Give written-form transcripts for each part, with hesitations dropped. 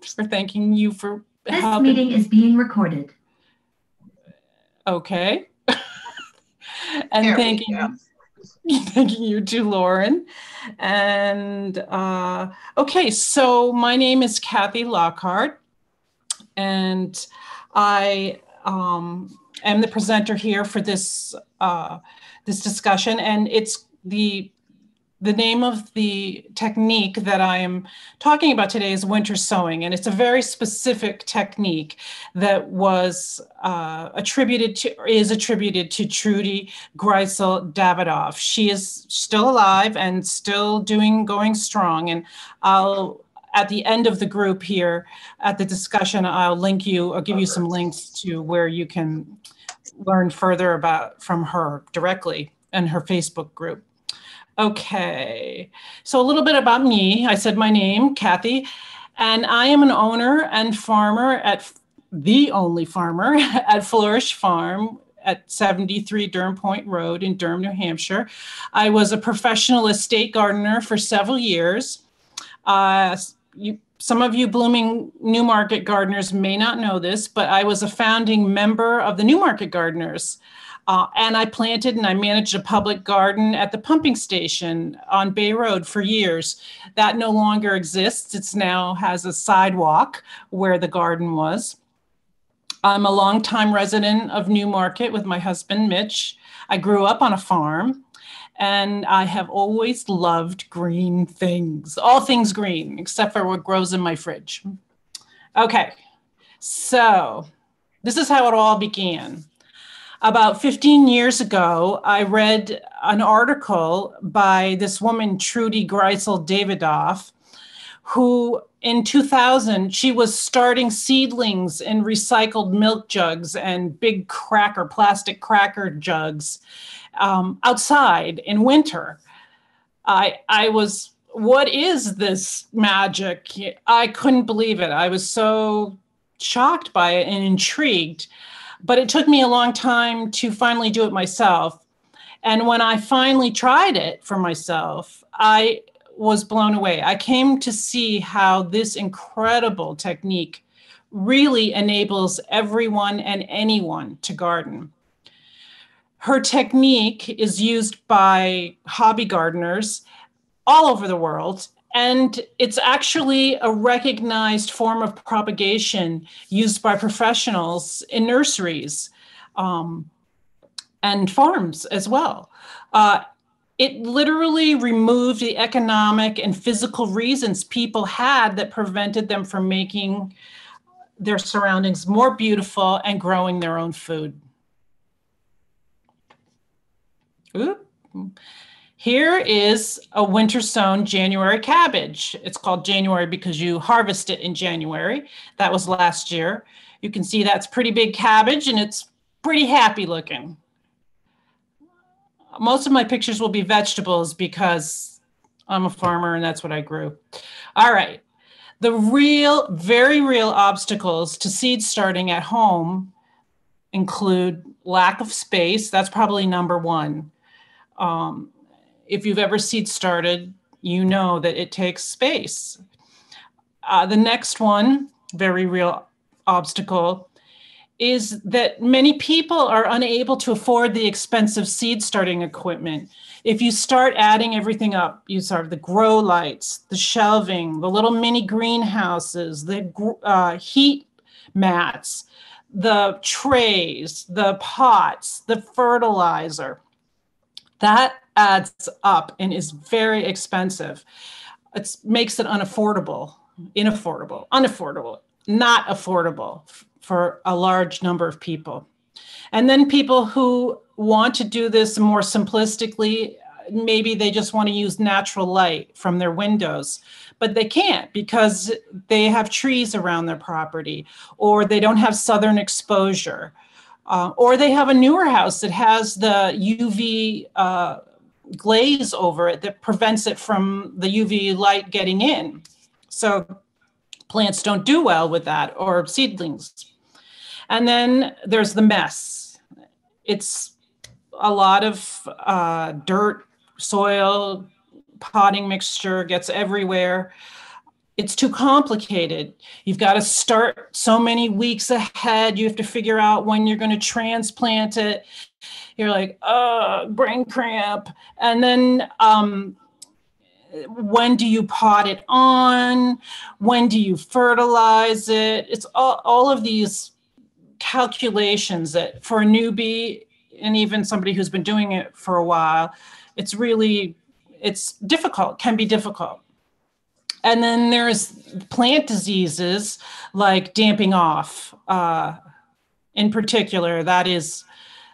for thanking you for This helping. meeting is being recorded. Okay. And There we go. thanking you too, Lauren. And okay, so my name is Kathy Lockhardt, and I am the presenter here for this this discussion, and it's the name of the technique that I am talking about today is winter sowing, and it's a very specific technique that was is attributed to Trudy Greisel Davidoff. She is still alive and still going strong, and I'll at the end of the group here at the discussion, I'll give you some links to where you can learn further from her directly in her Facebook group. Okay, so a little bit about me. I said my name, Kathy, and I am an owner and farmer the only farmer at Flourish Farm at 73 Durham Point Road in Durham, New Hampshire. I was a professional estate gardener for several years. Some of you blooming Newmarket gardeners may not know this, but I was a founding member of the Newmarket Gardeners. And I planted and I managed a public garden at the pumping station on Bay Road for years. That no longer exists. It now has a sidewalk where the garden was. I'm a longtime resident of Newmarket with my husband, Mitch. I grew up on a farm, and I have always loved green things, all things green, except for what grows in my fridge. Okay, so this is how it all began. About 15 years ago, I read an article by this woman, Trudy Greisel Davidoff, who in 2000, she was starting seedlings in recycled milk jugs and big plastic cracker jugs outside in winter. I was, what is this magic? I couldn't believe it. I was so shocked by it and intrigued. But it took me a long time to finally do it myself. And when I finally tried it for myself, I was blown away. I came to see how this incredible technique really enables everyone and anyone to garden. Her technique is used by hobby gardeners all over the world. And it's actually a recognized form of propagation used by professionals in nurseries and farms as well. It literally removed the economic and physical reasons people had that prevented them from making their surroundings more beautiful and growing their own food. Ooh. Here is a winter sown January cabbage. It's called January because you harvest it in January. That was last year. You can see that's pretty big cabbage and it's pretty happy looking. Most of my pictures will be vegetables because I'm a farmer and that's what I grew. All right. The very real obstacles to seed starting at home include lack of space. That's probably number one. If you've ever seed started, you know that it takes space. The next one, very real obstacle, is that many people are unable to afford the expensive seed starting equipment. If you start adding everything up, you start the grow lights, the shelving, the little mini greenhouses, the heat mats, the trays, the pots, the fertilizer, that adds up and is very expensive. It makes it not affordable for a large number of people. And then people who want to do this more simplistically, maybe they just want to use natural light from their windows, but they can't because they have trees around their property, or they don't have southern exposure, or they have a newer house that has the UV glaze over it that prevents it from the UV light getting in. So plants don't do well with that, or seedlings. And then there's the mess. It's a lot of dirt, soil, potting mixture gets everywhere. it's too complicated. You've got to start so many weeks ahead. You have to figure out when you're going to transplant it. You're like, oh, brain cramp. And then when do you pot it on? When do you fertilize it? It's all of these calculations that for a newbie and even somebody who's been doing it for a while, it's difficult, can be difficult. And then there's plant diseases like damping off. In particular, that is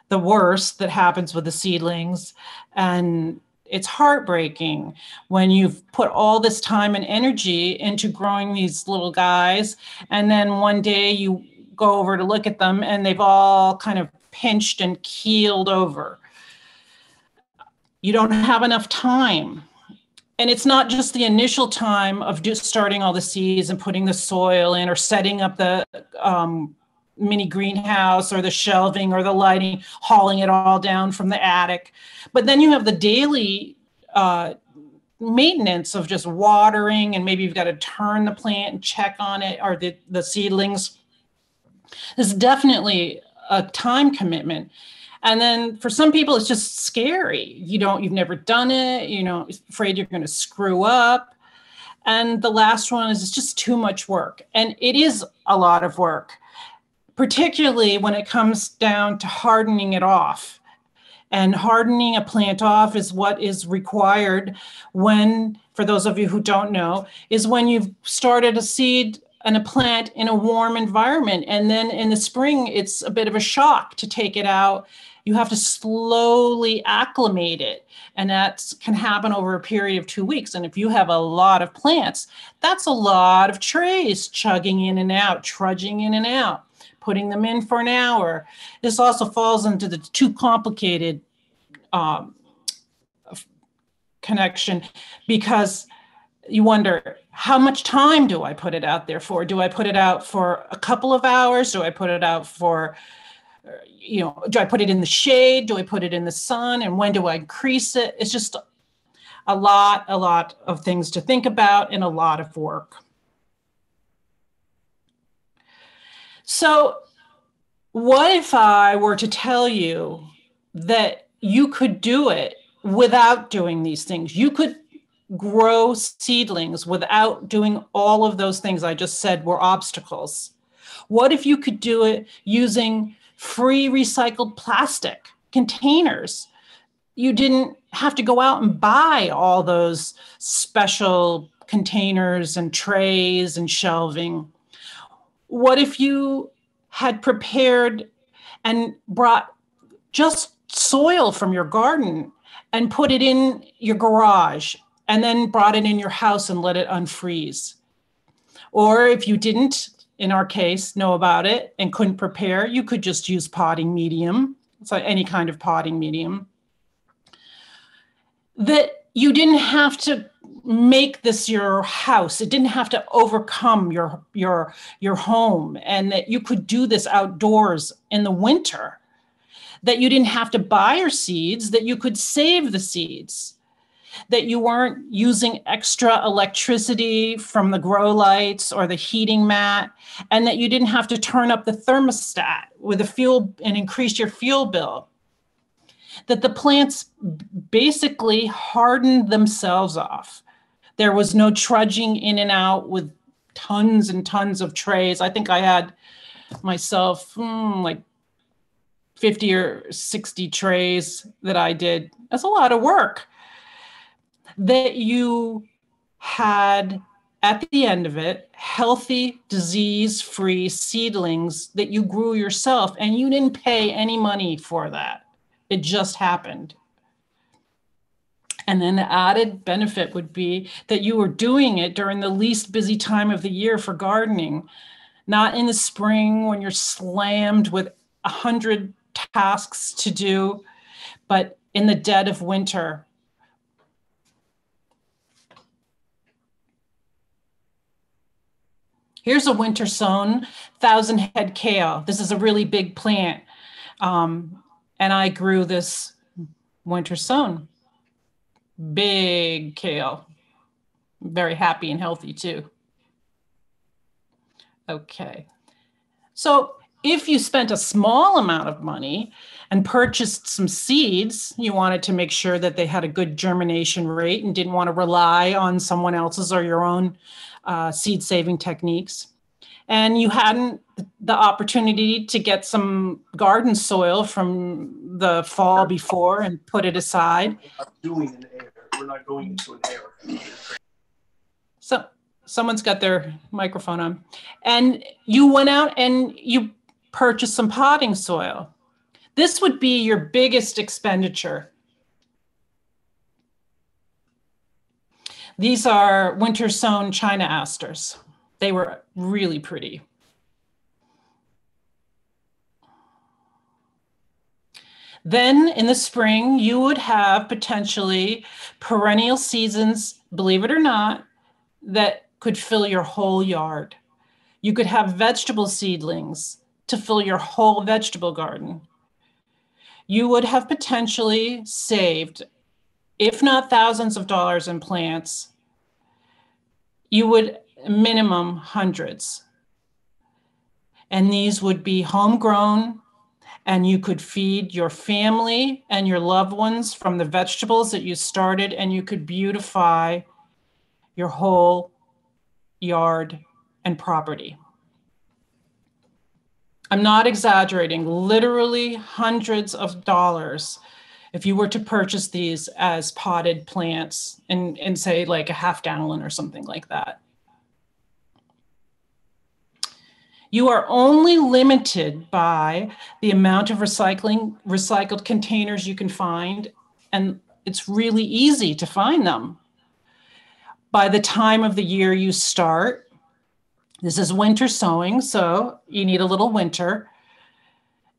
the worst that happens with the seedlings. And it's heartbreaking when you've put all this time and energy into growing these little guys, and then one day you go over to look at them and they've all kind of pinched and keeled over. You don't have enough time. And it's not just the initial time of just starting all the seeds and putting the soil in or setting up the mini greenhouse or the shelving or the lighting, hauling it all down from the attic. But then you have the daily maintenance of just watering, and maybe you've got to turn the plant and check on it or the seedlings. It's definitely a time commitment. And then for some people, it's just scary. You've never done it, afraid you're going to screw up. And the last one is it's just too much work. And it is a lot of work, particularly when it comes down to hardening it off. And hardening a plant off is what is required when, for those of you who don't know, is when you've started a seed and a plant in a warm environment. And then in the spring, it's a bit of a shock to take it out. You have to slowly acclimate it. And that can happen over a period of 2 weeks. And if you have a lot of plants, that's a lot of trays chugging in and out, trudging in and out, putting them in for an hour. This also falls into the too complicated connection, because you wonder, how much time do I put it out there for? Do I put it out for a couple of hours? Do I put it out for, do I put it in the shade? Do I put it in the sun? And when do I increase it? It's just a lot of things to think about and a lot of work. So what if I were to tell you that you could do it without doing these things? You could grow seedlings without doing all of those things I just said were obstacles. What if you could do it using free recycled plastic containers? You didn't have to go out and buy all those special containers and trays and shelving. What if you had prepared and brought just soil from your garden and put it in your garage and then brought it in your house and let it unfreeze? Or if you didn't, in our case, know about it and couldn't prepare, you could just use potting medium. So any kind of potting medium. That you didn't have to make this your house. It didn't have to overcome your home, and that you could do this outdoors in the winter. That you didn't have to buy your seeds, that you could save the seeds. That you weren't using extra electricity from the grow lights or the heating mat, and that you didn't have to turn up the thermostat with the fuel and increase your fuel bill. That the plants basically hardened themselves off. There was no trudging in and out with tons and tons of trays. I think I had myself like 50 or 60 trays that I did. That's a lot of work. That you had, at the end of it, healthy, disease-free seedlings that you grew yourself, and you didn't pay any money for that. It just happened. And then the added benefit would be that you were doing it during the least busy time of the year for gardening, not in the spring when you're slammed with 100 tasks to do, but in the dead of winter. Here's a winter sown 1,000-head kale. This is a really big plant. And I grew this winter sown. Big kale. Very happy and healthy too. Okay. So if you spent a small amount of money and purchased some seeds, you wanted to make sure that they had a good germination rate and didn't want to rely on someone else's or your own seed saving techniques. And you hadn't the opportunity to get some garden soil from the fall before and put it aside. We're not going into an air. So someone's got their microphone on. And you went out and you purchased some potting soil. This would be your biggest expenditure. These are winter sown China asters. They were really pretty. Then in the spring, you would have potentially perennial seasons, believe it or not, that could fill your whole yard. You could have vegetable seedlings to fill your whole vegetable garden. You would have potentially saved, if not thousands of dollars in plants, you would minimum hundreds. And these would be homegrown, and you could feed your family and your loved ones from the vegetables that you started, and you could beautify your whole yard and property. I'm not exaggerating, literally hundreds of dollars if you were to purchase these as potted plants in say like a half gallon or something like that. You are only limited by the amount of recycled containers you can find, and it's really easy to find them. By the time of the year you start, this is winter sowing, so you need a little winter.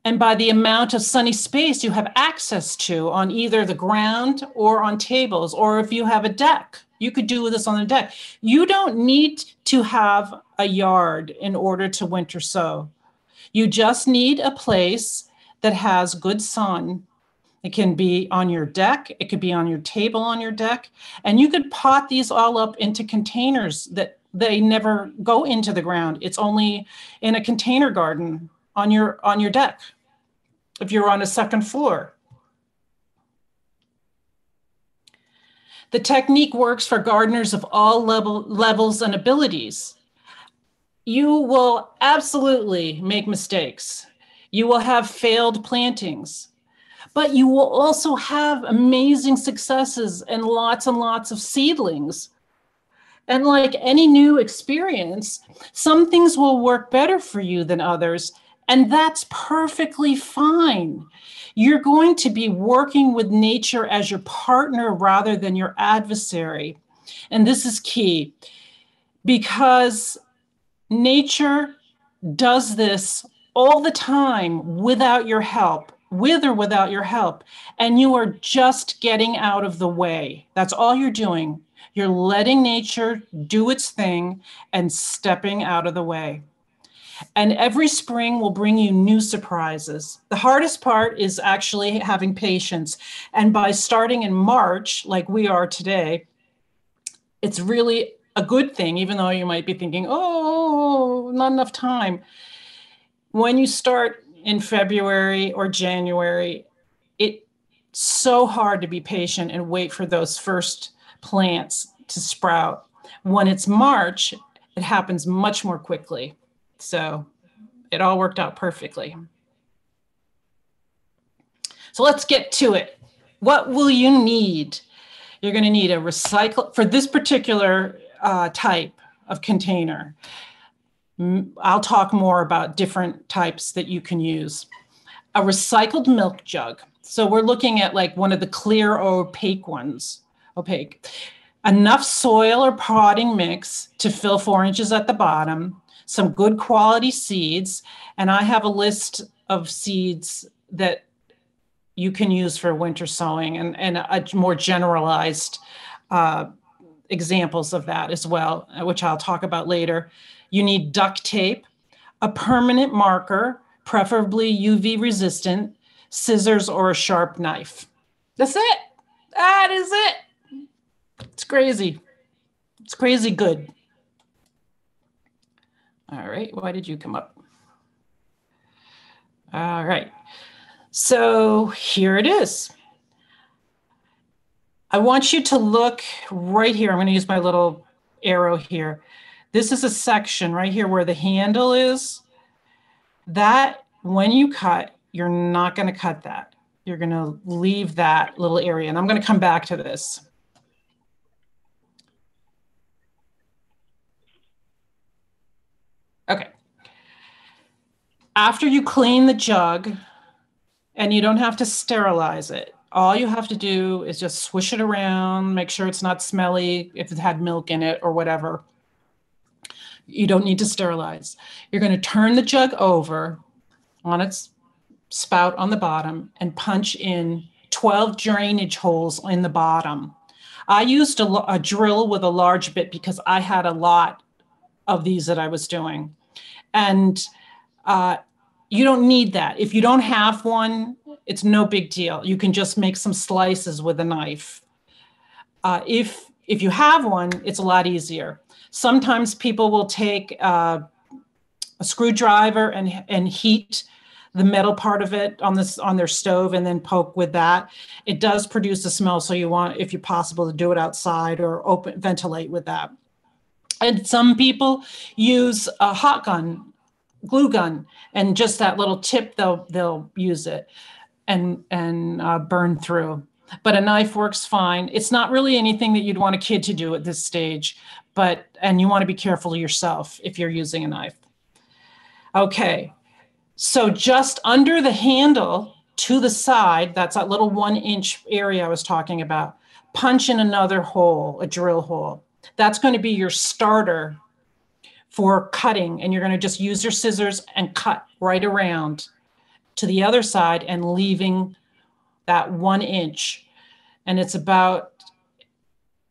And by the amount of sunny space you have access to on either the ground or on tables, or if you have a deck, you could do this on the deck. You don't need to have a yard in order to winter sow. You just need a place that has good sun. It can be on your deck. It could be on your table on your deck. And you could pot these all up into containers that they never go into the ground. It's only in a container garden on your deck if you're on a second floor. The technique works for gardeners of all levels and abilities. You will absolutely make mistakes. You will have failed plantings, but you will also have amazing successes and lots of seedlings. And like any new experience, some things will work better for you than others, and that's perfectly fine. You're going to be working with nature as your partner rather than your adversary. And this is key because nature does this all the time without your help, with or without your help, and you are just getting out of the way. That's all you're doing. You're letting nature do its thing and stepping out of the way. And every spring will bring you new surprises. The hardest part is actually having patience. And by starting in March, like we are today, it's really a good thing, even though you might be thinking, oh, not enough time. When you start in February or January, it's so hard to be patient and wait for those first plants to sprout. When it's March, it happens much more quickly. So it all worked out perfectly. So let's get to it. What will you need? You're going to need a recycle for this particular type of container. I'll talk more about different types that you can use. A recycled milk jug. So we're looking at like one of the clear or opaque ones. Opaque. Enough soil or potting mix to fill 4 inches at the bottom. Some good quality seeds. And I have a list of seeds that you can use for winter sowing and a more generalized examples of that as well, which I'll talk about later. You need duct tape, a permanent marker, preferably UV resistant, scissors or a sharp knife. That's it. That is it. It's crazy. It's crazy good. All right, why did you come up? All right, so here it is. I want you to look right here. I'm going to use my little arrow here. This is a section right here where the handle is. That, when you cut, you're not going to cut that. You're going to leave that little area, and I'm going to come back to this. Okay. After you clean the jug, and you don't have to sterilize it, all you have to do is just swish it around, make sure it's not smelly if it had milk in it or whatever. You don't need to sterilize. You're going to turn the jug over on its spout on the bottom and punch in 12 drainage holes in the bottom. I used a drill with a large bit because I had a lot of these that I was doing. And you don't need that. If you don't have one, it's no big deal. You can just make some slices with a knife. If you have one, it's a lot easier. Sometimes people will take a screwdriver and heat the metal part of it on their stove and then poke with that. It does produce a smell, so you want, if you're possible, to do it outside or ventilate with that. And some people use a hot gun, glue gun, and just that little tip, they'll use it and burn through. But a knife works fine. It's not really anything that you'd want a kid to do at this stage, and you want to be careful yourself if you're using a knife. Okay, so just under the handle to the side, that's that little 1-inch area I was talking about, punch in another hole, a drill hole. That's going to be your starter for cutting, and you're going to just use your scissors and cut right around to the other side and leaving that 1 inch. And it's about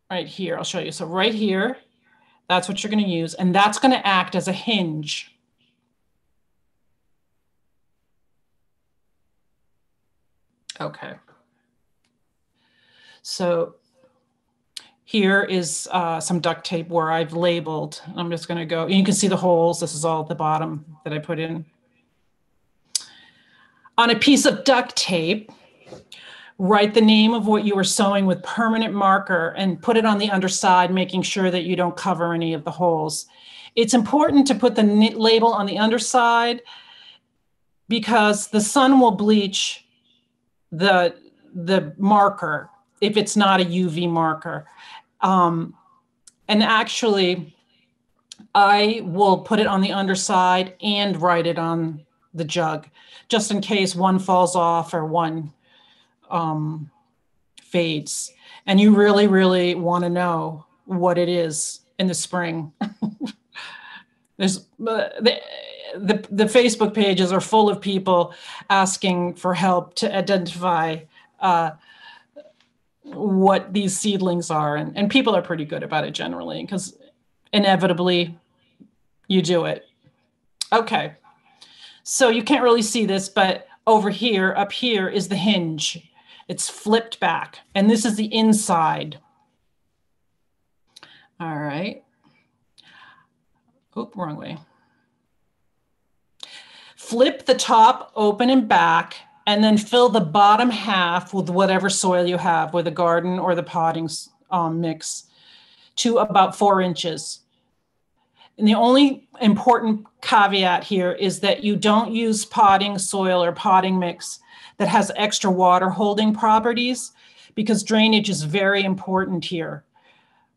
right here. I'll show you. So right here, that's what you're going to use, and that's going to act as a hinge. Okay. So here is some duct tape where I've labeled. I'm just going to go, and you can see the holes. This is all at the bottom that I put in. On a piece of duct tape, write the name of what you are sewing with permanent marker and put it on the underside, making sure that you don't cover any of the holes. It's important to put the label on the underside because the sun will bleach the marker if it's not a UV marker. And actually, I will put it on the underside and write it on the jug, just in case one falls off or one fades. And you really, really want to know what it is in the spring. There's the Facebook pages are full of people asking for help to identify what these seedlings are. And people are pretty good about it generally, because inevitably you do it. Okay. So you can't really see this, but over here, up here is the hinge. It's flipped back, and this is the inside. All right. Oop, wrong way. Flip the top open and back, and then fill the bottom half with whatever soil you have, with the garden or the potting mix, to about 4 inches. And the only important caveat here is that you don't use potting soil or potting mix that has extra water holding properties, because drainage is very important here.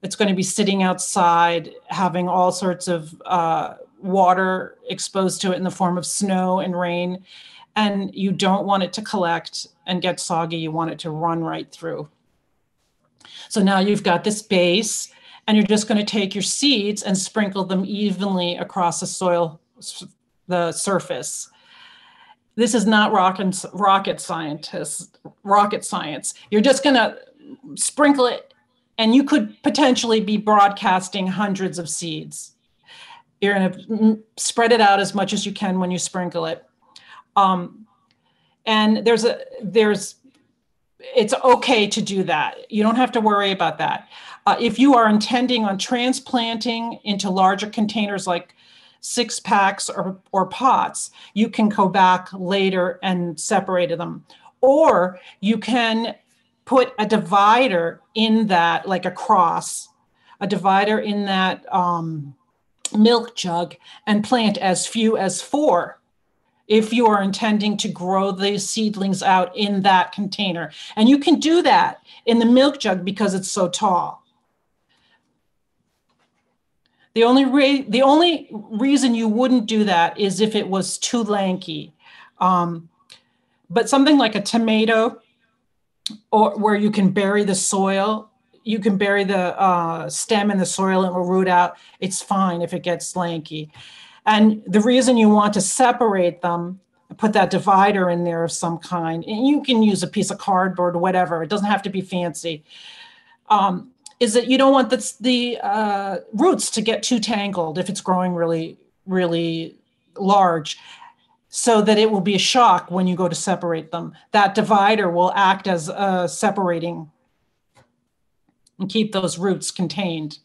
It's going to be sitting outside, having all sorts of water exposed to it in the form of snow and rain. And you don't want it to collect and get soggy. You want it to run right through. So now you've got this base, and you're just going to take your seeds and sprinkle them evenly across the soil, the surface. This is not rocket science. You're just going to sprinkle it, and you could potentially be broadcasting hundreds of seeds. You're going to spread it out as much as you can when you sprinkle it. And it's okay to do that. You don't have to worry about that. If you are intending on transplanting into larger containers like 6-packs or pots, you can go back later and separate them. Or you can put a divider in that, like a cross, a divider in that milk jug, and plant as few as 4 if you are intending to grow the seedlings out in that container. And you can do that in the milk jug because it's so tall. The only reason you wouldn't do that is if it was too lanky. But something like a tomato, or where you can bury the soil, you can bury the stem in the soil and it will root out. It's fine if it gets lanky. And the reason you want to separate them, put that divider in there of some kind, and you can use a piece of cardboard or whatever, it doesn't have to be fancy, is that you don't want the roots to get too tangled if it's growing really, really large, so that it will be a shock when you go to separate them. That divider will act as separating and keep those roots contained.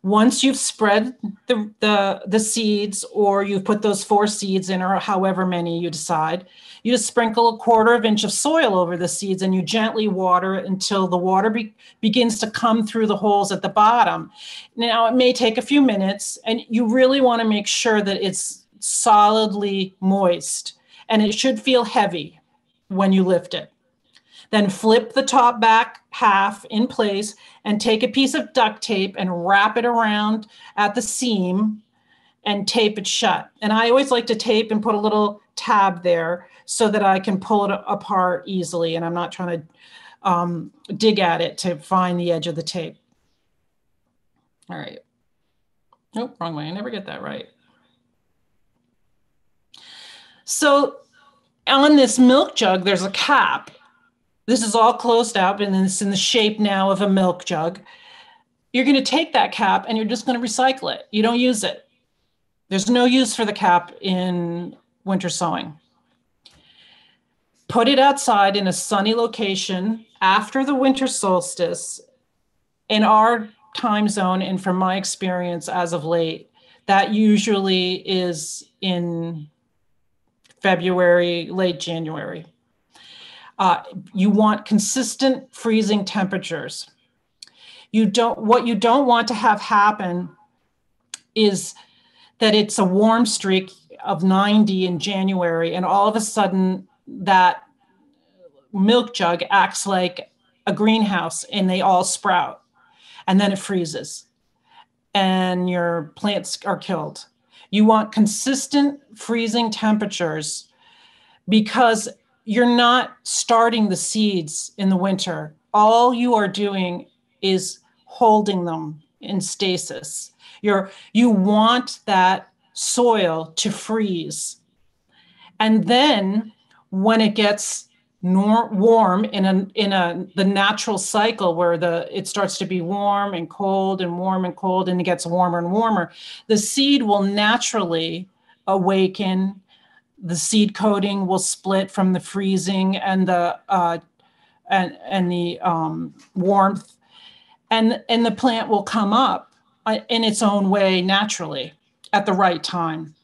Once you've spread the seeds, or you've put those 4 seeds in, or however many you decide, you just sprinkle 1/4 inch of soil over the seeds, and you gently water it until the water begins to come through the holes at the bottom. Now, it may take a few minutes, and you really want to make sure that it's solidly moist, and it should feel heavy when you lift it. Then flip the top back half in place and take a piece of duct tape and wrap it around at the seam and tape it shut. And I always like to tape and put a little tab there so that I can pull it apart easily, and I'm not trying to dig at it to find the edge of the tape. All right. Nope, wrong way. I never get that right. So on this milk jug, there's a cap. This is all closed out, and it's in the shape now of a milk jug. You're going to take that cap and you're just going to recycle it. You don't use it. There's no use for the cap in winter sowing. Put it outside in a sunny location after the winter solstice. In our time zone, and from my experience as of late, that usually is in February, late January. You want consistent freezing temperatures. What you don't want to have happen is that it's a warm streak of 90 in January, and all of a sudden that milk jug acts like a greenhouse and they all sprout, and then it freezes and your plants are killed. You want consistent freezing temperatures because you're not starting the seeds in the winter. All you are doing is holding them in stasis. You want that soil to freeze. And then when it gets warm in the natural cycle where it starts to be warm and cold and warm and cold, and it gets warmer and warmer, the seed will naturally awaken. The seed coating will split from the freezing and the warmth, and the plant will come up in its own way naturally at the right time.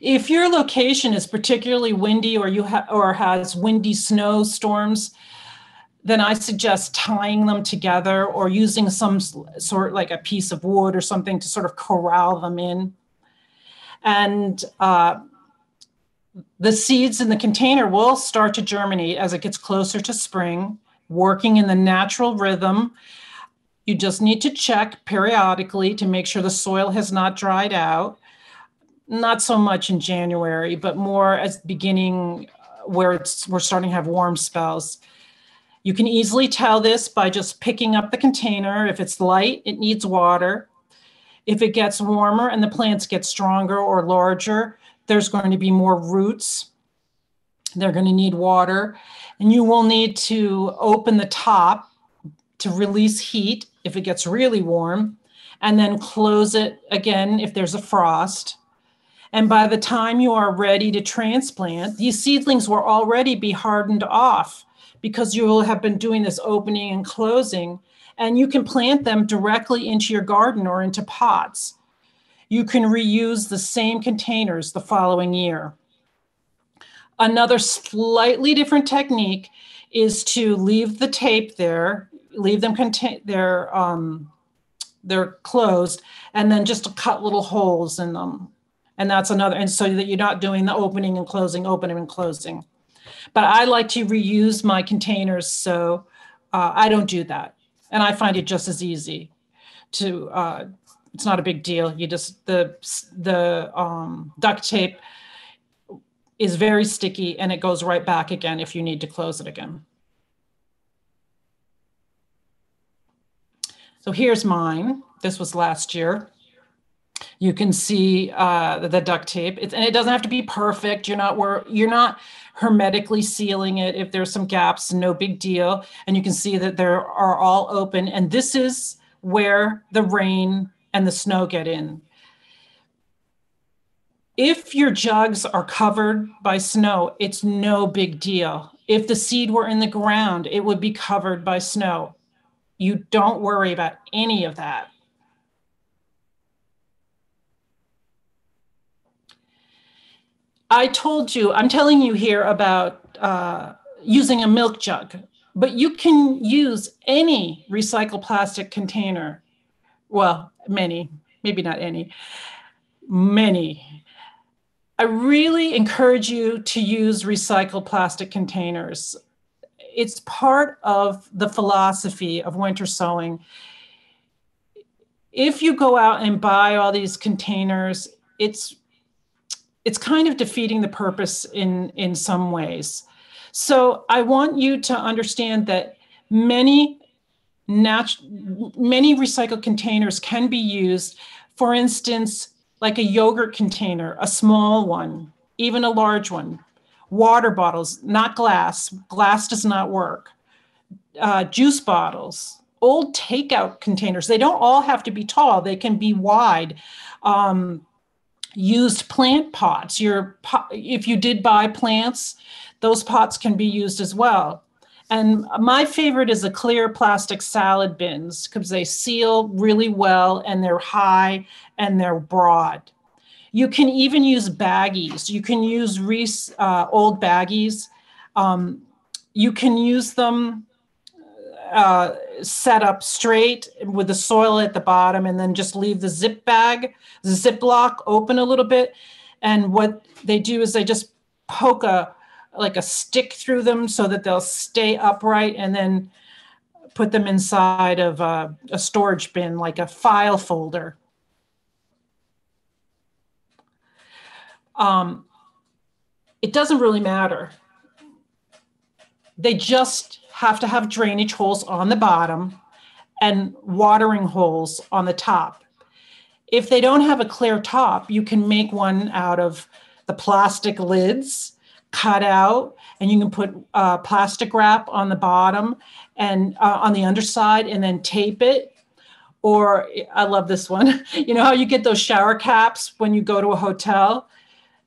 If your location is particularly windy, or has windy snowstorms, then I suggest tying them together or using some sort, like a piece of wood or something, to sort of corral them in. And the seeds in the container will start to germinate as it gets closer to spring, working in the natural rhythm. You just need to check periodically to make sure the soil has not dried out. Not so much in January, but more as beginning where we're starting to have warm spells. You can easily tell this by just picking up the container. If it's light, it needs water. If it gets warmer and the plants get stronger or larger, there's going to be more roots. They're going to need water. And you will need to open the top to release heat if it gets really warm, and then close it again if there's a frost. And by the time you are ready to transplant, these seedlings will already be hardened off because you will have been doing this opening and closing, and you can plant them directly into your garden or into pots. you can reuse the same containers the following year. Another slightly different technique is to leave the tape there, leave them they're closed, and then just to cut little holes in them. And that's another, and so that you're not doing the opening and closing, opening and closing. But I like to reuse my containers, so I don't do that. And I find it just as easy to, it's not a big deal. You just, the duct tape is very sticky and it goes right back again if you need to close it again. So here's mine. This was last year. You can see the duct tape, and it doesn't have to be perfect. You're not hermetically sealing it. If there's some gaps, no big deal. And you can see that they are all open. And this is where the rain and the snow get in. If your jugs are covered by snow, it's no big deal. If the seed were in the ground, it would be covered by snow. You don't worry about any of that. I told you, I'm telling you here about using a milk jug, but you can use any recycled plastic container. Well, many, maybe not any, many. I really encourage you to use recycled plastic containers. It's part of the philosophy of winter sowing. If you go out and buy all these containers, it's kind of defeating the purpose in some ways. So I want you to understand that many recycled containers can be used. For instance, like a yogurt container, a small one, even a large one. Water bottles, not glass. Glass does not work. Juice bottles, old takeout containers. They don't all have to be tall. They can be wide. Used plant pots. If you did buy plants, those pots can be used as well. And my favorite is the clear plastic salad bins because they seal really well and they're high and they're broad. You can even use baggies. You can use old baggies. You can use them set up straight with the soil at the bottom and then just leave the Ziploc open a little bit. And what they do is they just poke like a stick through them so that they'll stay upright and then put them inside of a storage bin, like a file folder. It doesn't really matter. They just have to have drainage holes on the bottom and watering holes on the top. If they don't have a clear top, you can make one out of the plastic lids, cut out, and you can put plastic wrap on the bottom and on the underside and then tape it. Or I love this one. You know how you get those shower caps when you go to a hotel?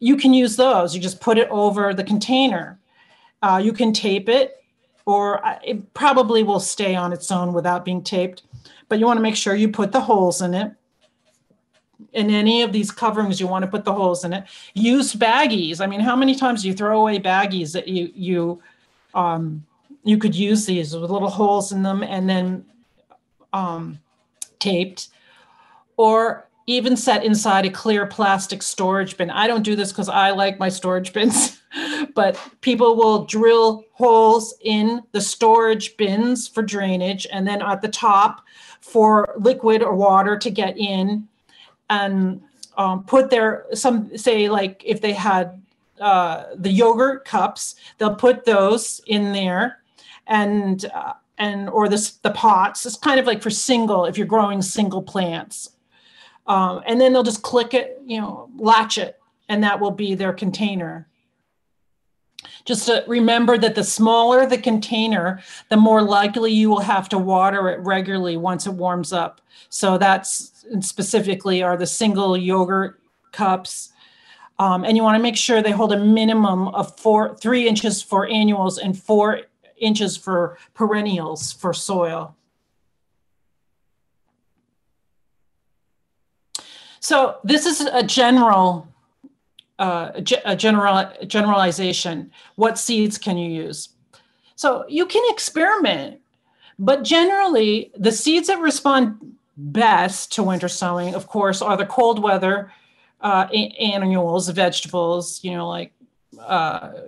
You can use those. You just put it over the container. You can tape it, or it probably will stay on its own without being taped, but you want to make sure you put the holes in it. In any of these coverings, you want to put the holes in it. Use baggies. I mean, how many times do you throw away baggies that you could use these with little holes in them and then taped, or even set inside a clear plastic storage bin. I don't do this because I like my storage bins, but people will drill holes in the storage bins for drainage and then at the top for liquid or water to get in, and put say like if they had the yogurt cups, they'll put those in there and or the pots. It's kind of like for if you're growing single plants. And then they'll just click it, latch it, and that will be their container. Just to remember that the smaller the container, the more likely you will have to water it regularly once it warms up. So that's specifically are the single yogurt cups. And you want to make sure they hold a minimum of 3 inches for annuals and 4 inches for perennials for soil. So this is a generalization. What seeds can you use? So you can experiment, but generally the seeds that respond best to winter sowing, of course, are the cold weather annuals, vegetables, like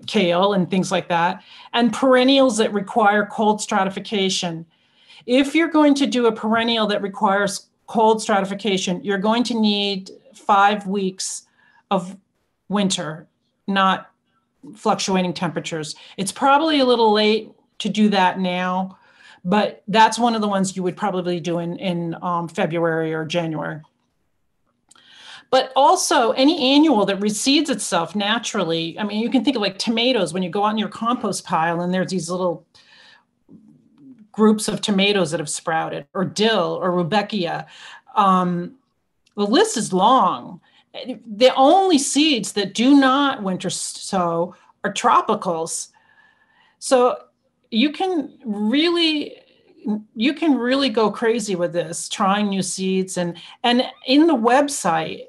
kale and things like that, and perennials that require cold stratification. If you're going to do a perennial that requires cold stratification, you're going to need 5 weeks of winter, not fluctuating temperatures. It's probably a little late to do that now, but that's one of the ones you would probably do in February or January. But also any annual that reseeds itself naturally. I mean, you can think of like tomatoes when you go out in your compost pile and there's these little groups of tomatoes that have sprouted, or dill or rudbeckia. The list is long. The only seeds that do not winter sow are tropicals. So you can really go crazy with this, trying new seeds. And in the website,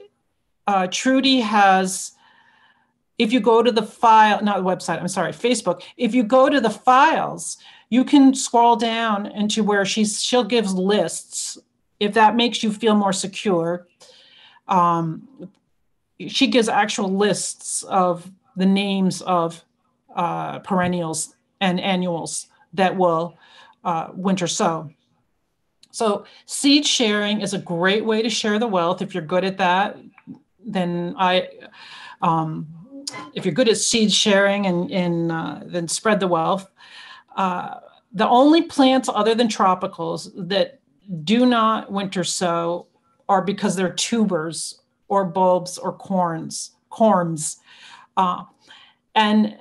Trudy has, if you go to the file, not the website, I'm sorry, Facebook, if you go to the files, you can scroll down into where she'll give lists, if that makes you feel more secure. She gives actual lists of the names of perennials and annuals that will winter sow. So seed sharing is a great way to share the wealth. If you're good at that, then if you're good at seed sharing and then spread the wealth. The only plants other than tropicals that do not winter sow are because they're tubers or bulbs or corms. And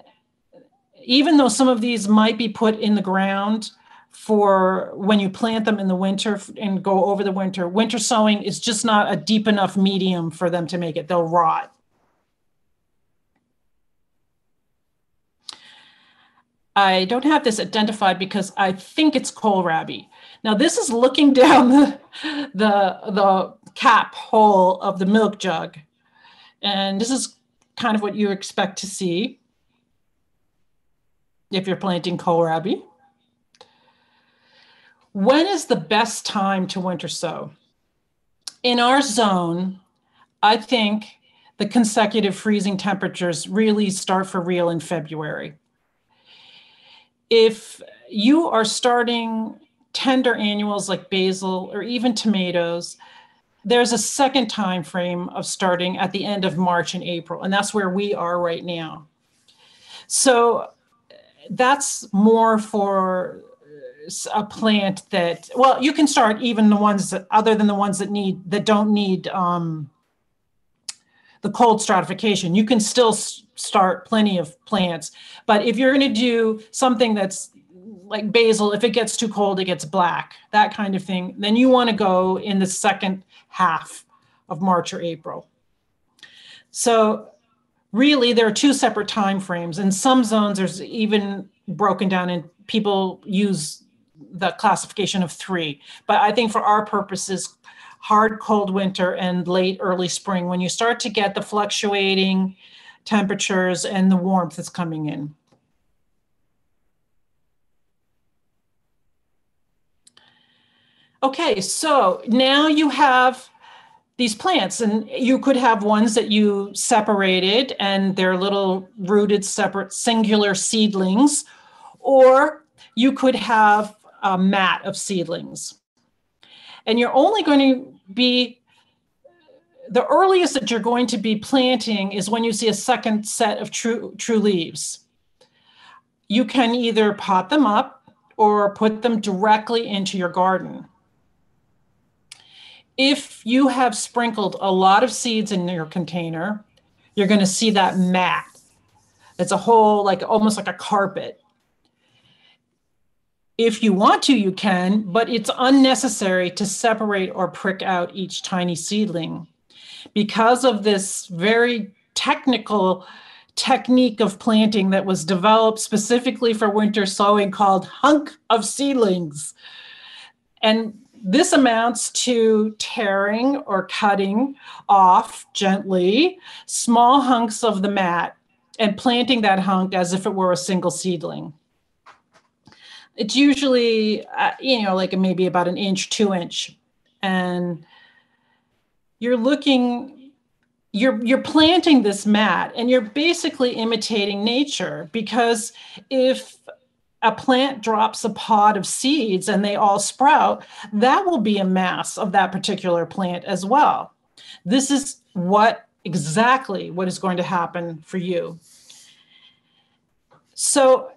even though some of these might be put in the ground for when you plant them in the winter and go over the winter sowing is just not a deep enough medium for them to make it. They'll rot. I don't have this identified because I think it's kohlrabi. Now this is looking down the cap hole of the milk jug. And this is kind of what you expect to see if you're planting kohlrabi. When is the best time to winter sow? In our zone, I think the consecutive freezing temperatures really start for real in February. If you are starting tender annuals like basil or even tomatoes, there's a second time frame of starting at the end of March and April, and that's where we are right now. So that's more for a plant that, well, you can start even the ones that, other than the ones that don't need the cold stratification. You can still start plenty of plants, but if you're going to do something that's like basil, if it gets too cold, it gets black, that kind of thing, then you want to go in the second half of March or April. So really, there are two separate time frames. In some zones, there's even broken down, and people use the classification of 3. But I think for our purposes, hard cold winter and late early spring, when you start to get the fluctuating temperatures and the warmth that's coming in. Okay, so now you have these plants, and you could have ones that you separated and they're little rooted separate singular seedlings, or you could have a mat of seedlings. And you're only going to be, the earliest that you're going to be planting is when you see a second set of true leaves. You can either pot them up or put them directly into your garden. If you have sprinkled a lot of seeds in your container, you're going to see that mat. It's a whole, like almost like a carpet. If you want to, you can, but it's unnecessary to separate or prick out each tiny seedling. Because of this very technical technique of planting that was developed specifically for winter sowing called hunk of seedlings. And This amounts to tearing or cutting off gently small hunks of the mat and planting that hunk as if it were a single seedling. It's usually, like maybe about an inch, 2 inch. And you're planting this mat and you're basically imitating nature, because if a plant drops a pod of seeds and they all sprout, that will be a mass of that particular plant as well. This is exactly what is going to happen for you. So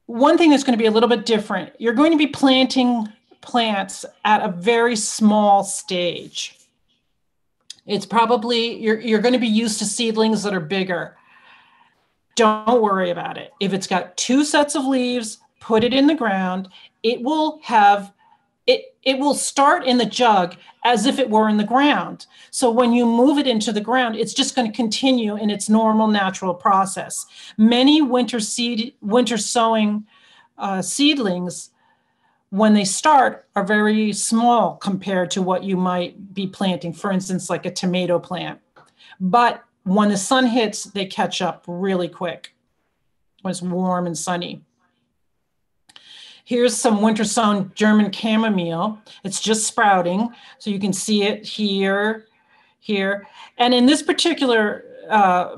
one thing that's going to be a little bit different, you're going to be planting plants at a very small stage. It's probably, you're going to be used to seedlings that are bigger. Don't worry about it. If it's got 2 sets of leaves, put it in the ground. It will start in the jug as if it were in the ground. So when you move it into the ground, it's just going to continue in its normal natural process. Many winter sowing seedlings, when they start, are very small compared to what you might be planting, for instance, like a tomato plant. But when the sun hits, they catch up really quick when it's warm and sunny. Here's some winter sown German chamomile. It's just sprouting, so you can see it here. And in this particular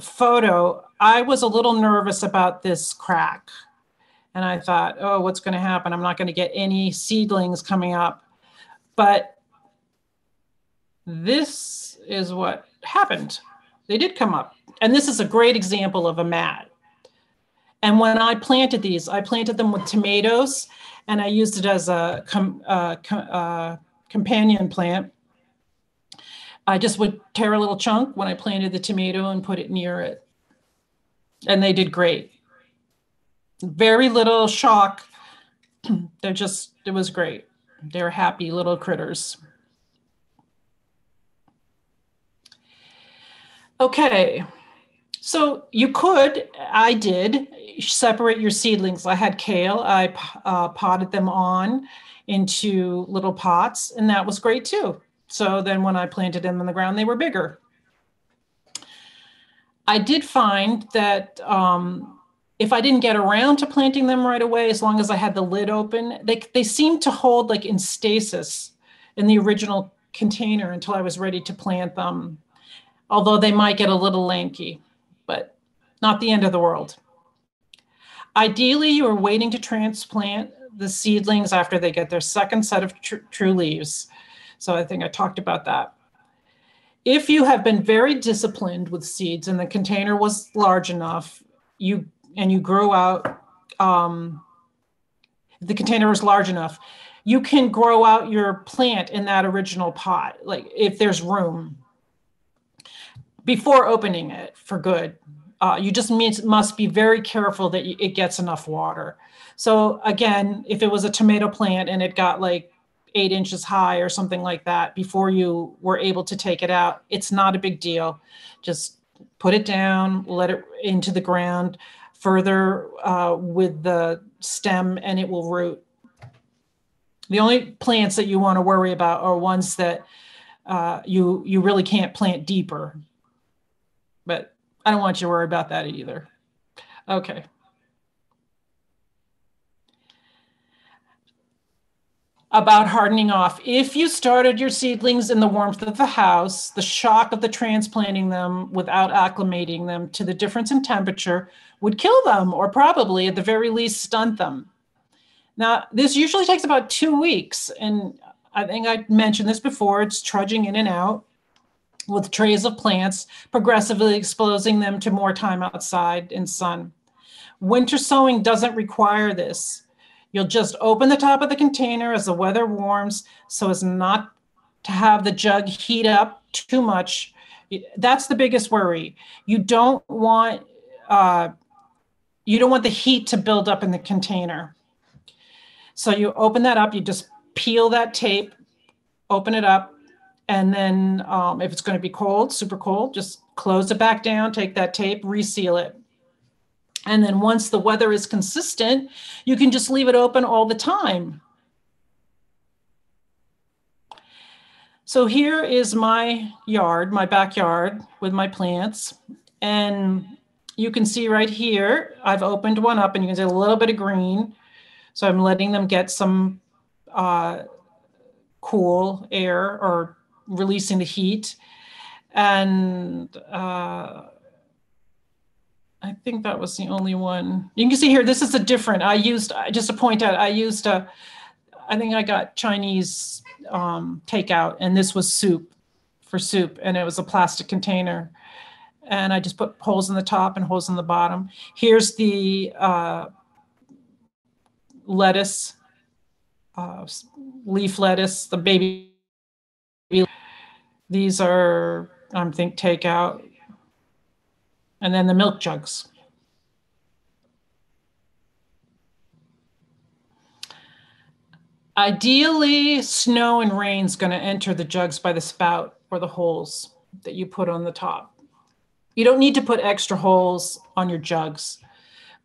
photo, I was a little nervous about this crack. And I thought, oh, what's going to happen? I'm not going to get any seedlings coming up. But this is what happened. They did come up. And this is a great example of a mat. And when I planted these, I planted them with tomatoes, and I used it as a companion plant. I just would tear a little chunk when I planted the tomato and put it near it. And they did great. Very little shock. It was great. They're happy little critters. Okay, so I did separate your seedlings. I had kale, I potted them on into little pots, and that was great too. So then when I planted them in the ground, they were bigger. I did find that if I didn't get around to planting them right away, as long as I had the lid open, they seemed to hold like in stasis in the original container until I was ready to plant them. Although they might get a little lanky, but not the end of the world. Ideally, you are waiting to transplant the seedlings after they get their second set of true leaves. So I think I talked about that. If you have been very disciplined with seeds and the container was large enough, and you grow out, the container is large enough, you can grow out your plant in that original pot, like if there's room, before opening it for good. You just must be very careful that it gets enough water. So again, if it was a tomato plant and it got like 8 inches high or something like that before you were able to take it out, it's not a big deal. Just put it down, let it into the ground further with the stem, and it will root. The only plants that you want to worry about are ones that you really can't plant deeper. But I don't want you to worry about that either. Okay. About hardening off. If you started your seedlings in the warmth of the house, the shock of the transplanting them without acclimating them to the difference in temperature would kill them, or probably at the very least stunt them. Now, this usually takes about 2 weeks. And I think I mentioned this before, it's trudging in and out with trays of plants, progressively exposing them to more time outside in sun. Winter sowing doesn't require this. You'll just open the top of the container as the weather warms so as not to have the jug heat up too much. That's the biggest worry. You don't want the heat to build up in the container. So you open that up, you just peel that tape, open it up, and then if it's going to be cold, super cold, just close it back down, take that tape, reseal it. And then once the weather is consistent, you can just leave it open all the time. So here is my yard, my backyard with my plants. And you can see right here, I've opened one up and you can see a little bit of green. So I'm letting them get some cool air or releasing the heat. And I think that was the only one. You can see here, this is a different, just to point out, I think I got Chinese takeout, and this was soup, and it was a plastic container. And I just put holes in the top and holes in the bottom. Here's the lettuce, leaf lettuce, the baby. These are, I think, takeout. And then the milk jugs. Ideally, snow and rain is going to enter the jugs by the spout or the holes that you put on the top. You don't need to put extra holes on your jugs,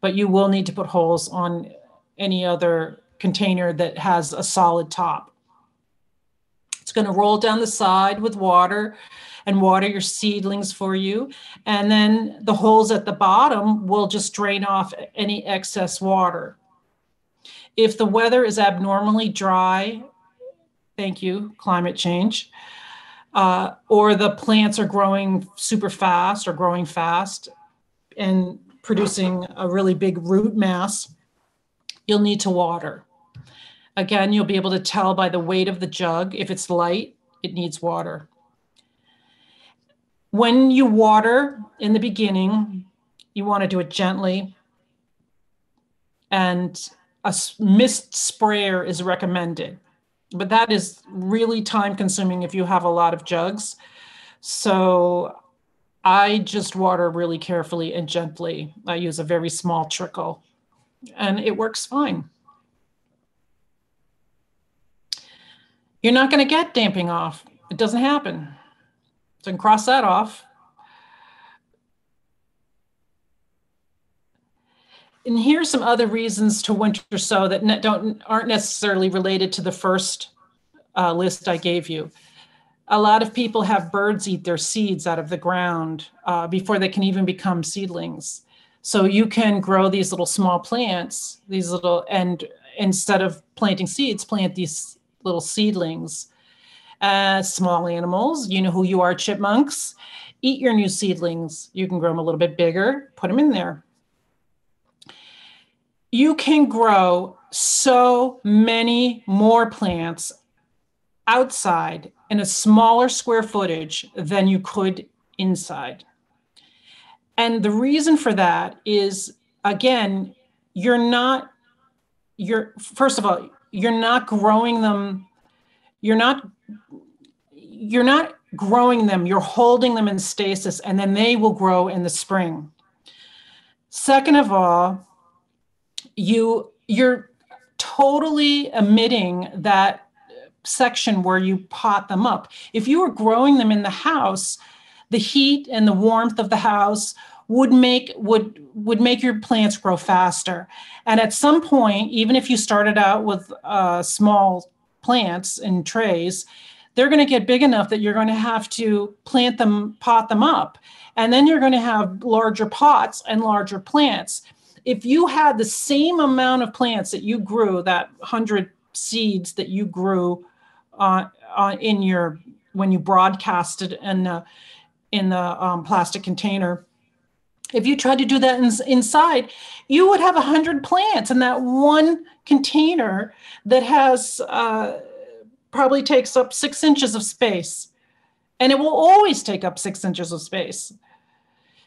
but you will need to put holes on any other container that has a solid top. It's going to roll down the side with water and water your seedlings for you. And then the holes at the bottom will just drain off any excess water. If the weather is abnormally dry, thank you, climate change, or the plants are growing super fast or growing fast and producing a really big root mass, you'll need to water. Again, you'll be able to tell by the weight of the jug. If it's light, it needs water. When you water in the beginning, you want to do it gently, and a mist sprayer is recommended, but that is really time consuming if you have a lot of jugs. So I just water really carefully and gently. I use a very small trickle and it works fine. You're not going to get damping off. It doesn't happen. So I can cross that off. And here's some other reasons to winter sow that aren't necessarily related to the first list I gave you. A lot of people have birds eat their seeds out of the ground before they can even become seedlings. So you can grow these little small plants, and instead of planting seeds, plant these little seedlings. Small animals, you know who you are, chipmunks, eat your new seedlings. You can grow them a little bit bigger, put them in there. You can grow so many more plants outside in a smaller square footage than you could inside. And the reason for that is, again, first of all, you're not growing them. You're not growing them, you're holding them in stasis, and then they will grow in the spring. Second of all, you're totally omitting that section where you pot them up. If you were growing them in the house, the heat and the warmth of the house would make your plants grow faster. And at some point, even if you started out with small plants in trays, they're going to get big enough that you're going to have to pot them up. And then you're going to have larger pots and larger plants. If you had the same amount of plants that you grew, that 100 seeds that you grew when you broadcasted in the plastic container, if you tried to do that inside, you would have 100 plants in that one container that has probably takes up 6 inches of space. And it will always take up 6 inches of space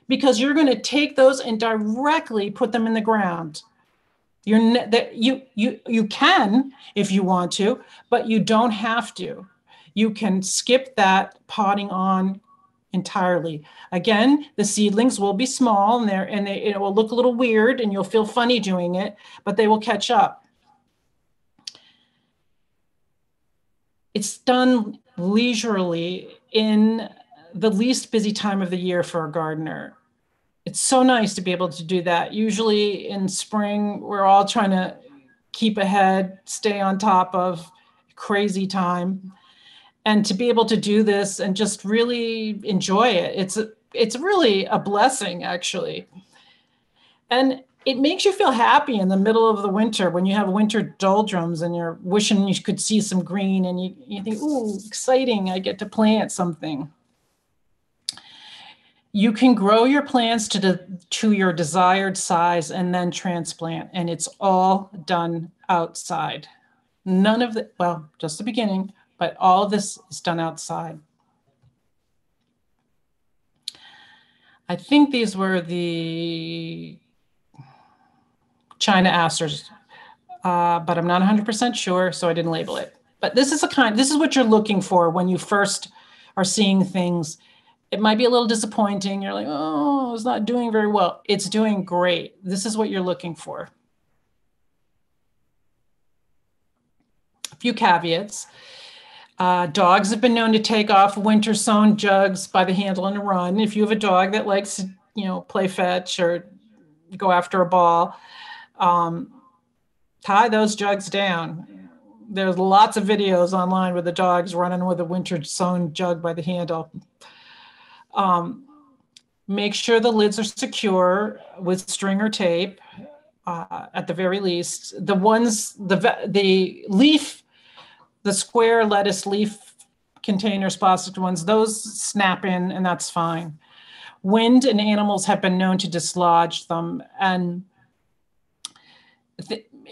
because you're going to take those and directly put them in the ground. You can if you want to, but you don't have to. You can skip that potting on entirely. Again, the seedlings will be small and it will look a little weird and you'll feel funny doing it, but they will catch up. It's done leisurely in the least busy time of the year for a gardener. It's so nice to be able to do that. Usually in spring, we're all trying to keep ahead, stay on top of crazy time. And to be able to do this and just really enjoy it, it's really a blessing, actually. And it makes you feel happy in the middle of the winter when you have winter doldrums and you're wishing you could see some green, and you think, ooh, exciting, I get to plant something. You can grow your plants to your desired size and then transplant, and it's all done outside. None of the, well, just the beginning, but all of this is done outside. I think these were the China asters, but I'm not 100% sure, so I didn't label it. But this is what you're looking for when you first are seeing things. It might be a little disappointing. You're like, oh, it's not doing very well. It's doing great. This is what you're looking for. A few caveats. Dogs have been known to take off winter sown jugs by the handle and run. If you have a dog that likes to, play fetch or go after a ball, tie those jugs down. There's lots of videos online with the dogs running with a winter sown jug by the handle. Make sure the lids are secure with string or tape, at the very least. The square lettuce leaf containers, plastic ones, those snap in and that's fine. Wind and animals have been known to dislodge them, and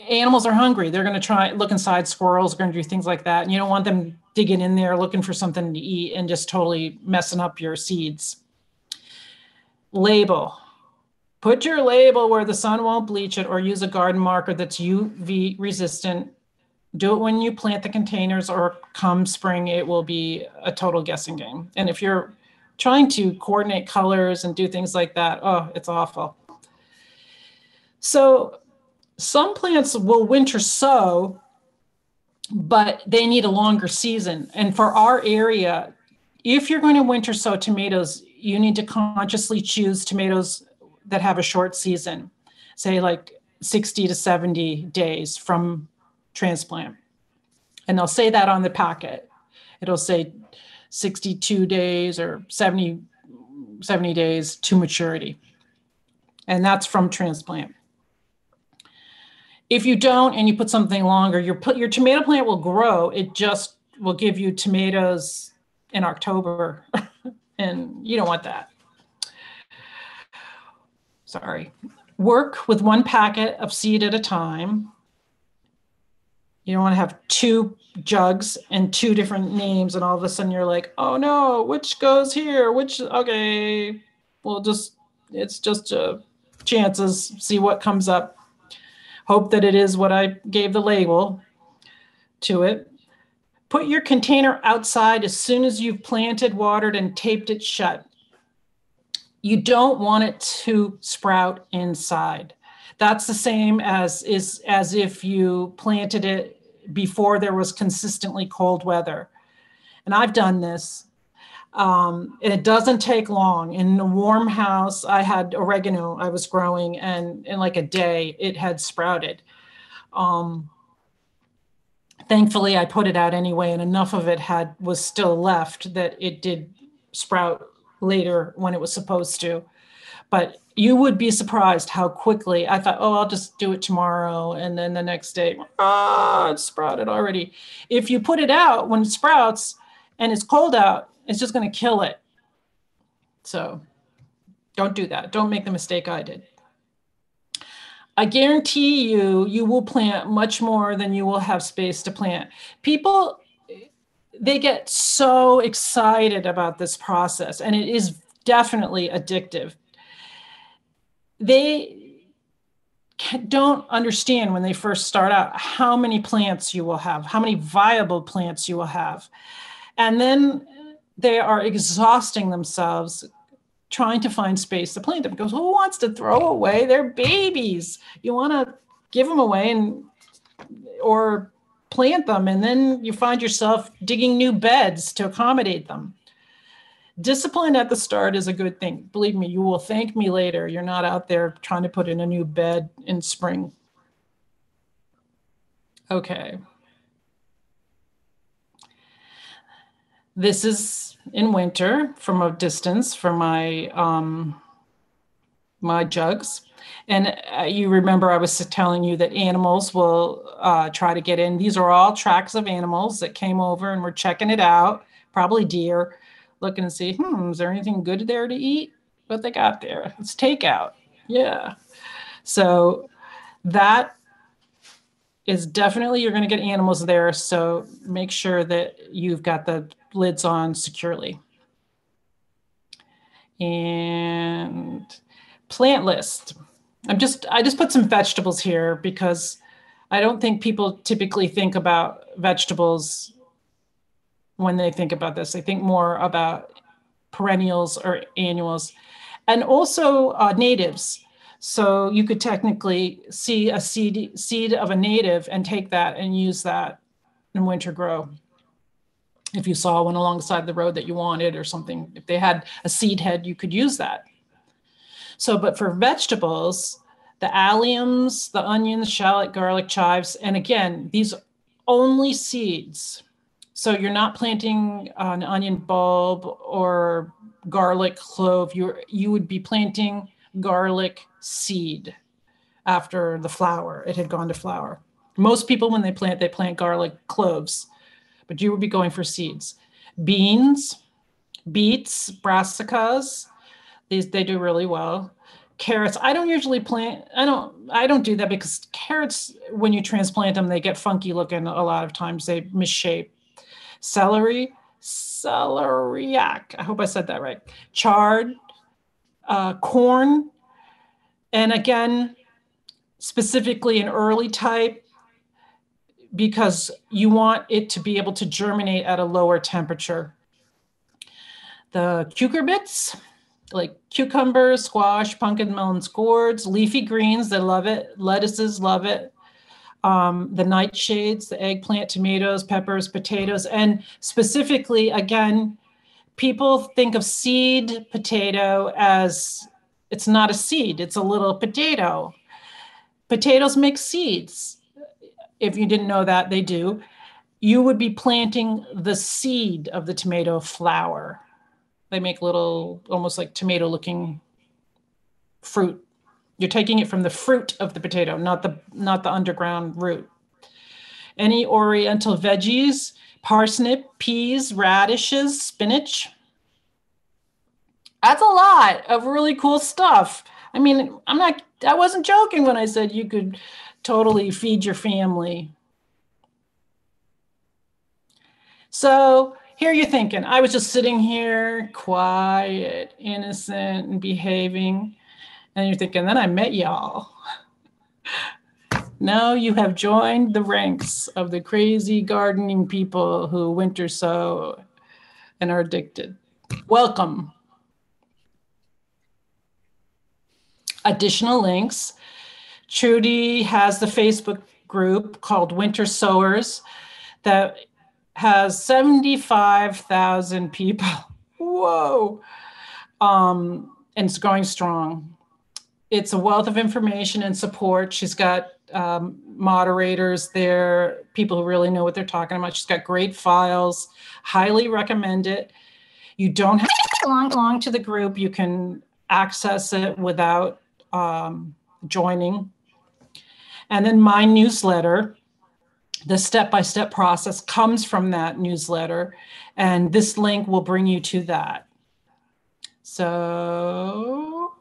animals are hungry. They're going to try look inside. Squirrels are going to do things like that, and you don't want them digging in there looking for something to eat and just totally messing up your seeds. Label. Put your label where the sun won't bleach it, or use a garden marker that's UV resistant. Do it when you plant the containers, or come spring, it will be a total guessing game. And if you're trying to coordinate colors and do things like that, oh, it's awful. So some plants will winter sow, but they need a longer season. And for our area, if you're going to winter sow tomatoes, you need to consciously choose tomatoes that have a short season, say like 60 to 70 days from transplant. And they'll say that on the packet. It'll say 62 days or 70 days to maturity. And that's from transplant. If you don't and you put something longer, your tomato plant will grow. It just will give you tomatoes in October. And you don't want that. Sorry. Work with one packet of seed at a time. You don't want to have two jugs and two different names, and all of a sudden you're like, oh no, which goes here? Okay, well, it's just chances, see what comes up. Hope that it is what I gave the label to it. Put your container outside as soon as you've planted, watered, and taped it shut. You don't want it to sprout inside. That's the same as if you planted it before there was consistently cold weather. And I've done this. And it doesn't take long. In a warm house, I had oregano I was growing, and in like a day, it had sprouted. Thankfully, I put it out anyway, and enough of it was still left that it did sprout later when it was supposed to. But you would be surprised how quickly I thought, oh, I'll just do it tomorrow. And then the next day, it sprouted already. If you put it out when it sprouts and it's cold out, it's just going to kill it. So don't do that. Don't make the mistake I did. I guarantee you will plant much more than you will have space to plant. People, they get so excited about this process, and it is definitely addictive. They don't understand when they first start out how many plants you will have, how many viable plants you will have. And then they are exhausting themselves trying to find space to plant them, because who wants to throw away their babies? You want to give them away or plant them, and then you find yourself digging new beds to accommodate them. Discipline at the start is a good thing. Believe me, you will thank me later. You're not out there trying to put in a new bed in spring. Okay. This is in winter from a distance from my jugs. And you remember I was telling you that animals will try to get in. These are all tracks of animals that came over and we're checking it out, probably deer, looking to see, is there anything good there to eat? What they got there? It's takeout. Yeah. So that is definitely, you're going to get animals there. So make sure that you've got the lids on securely. And plant list. I just put some vegetables here because I don't think people typically think about vegetables when they think about this. They think more about perennials or annuals, and also natives. So you could technically see a seed of a native and take that and use that in winter grow. If you saw one alongside the road that you wanted or something, if they had a seed head, you could use that. So, but for vegetables, the alliums, the onions, shallot, garlic, chives, and again, these only seeds. So you're not planting an onion bulb or garlic clove. You would be planting garlic seed after the flower. It had gone to flower. Most people, when they plant garlic cloves, but you would be going for seeds. Beans, beets, brassicas, they do really well. Carrots, I don't usually plant, I don't do that because carrots, when you transplant them, they get funky looking a lot of times. They misshape. Celery, celeriac, I hope I said that right. Chard, corn, and again, specifically an early type, because you want it to be able to germinate at a lower temperature. The cucurbits, like cucumbers, squash, pumpkin, melons, gourds, leafy greens, they love it. Lettuces love it. The nightshades, the eggplant, tomatoes, peppers, potatoes, and specifically, again, people think of seed potato as it's not a seed, it's a little potato. Potatoes make seeds. If you didn't know that, they do. You would be planting the seed of the tomato flower. They make little, almost like tomato looking fruit. You're taking it from the fruit of the potato, not the underground root. Any oriental veggies, parsnip, peas, radishes, spinach. That's a lot of really cool stuff. I mean, I wasn't joking when I said you could totally feed your family. So here you're thinking, I was just sitting here, quiet, innocent, and behaving. And you're thinking, then I met y'all. Now you have joined the ranks of the crazy gardening people who winter sow and are addicted. Welcome. Additional links. Trudy has the Facebook group called Winter Sowers that has 75,000 people. Whoa. And it's going strong. It's a wealth of information and support. She's got moderators there, people who really know what they're talking about. She's got great files. Highly recommend it. You don't have to belong to the group. You can access it without joining. And then my newsletter, the step-by-step process comes from that newsletter. And this link will bring you to that. So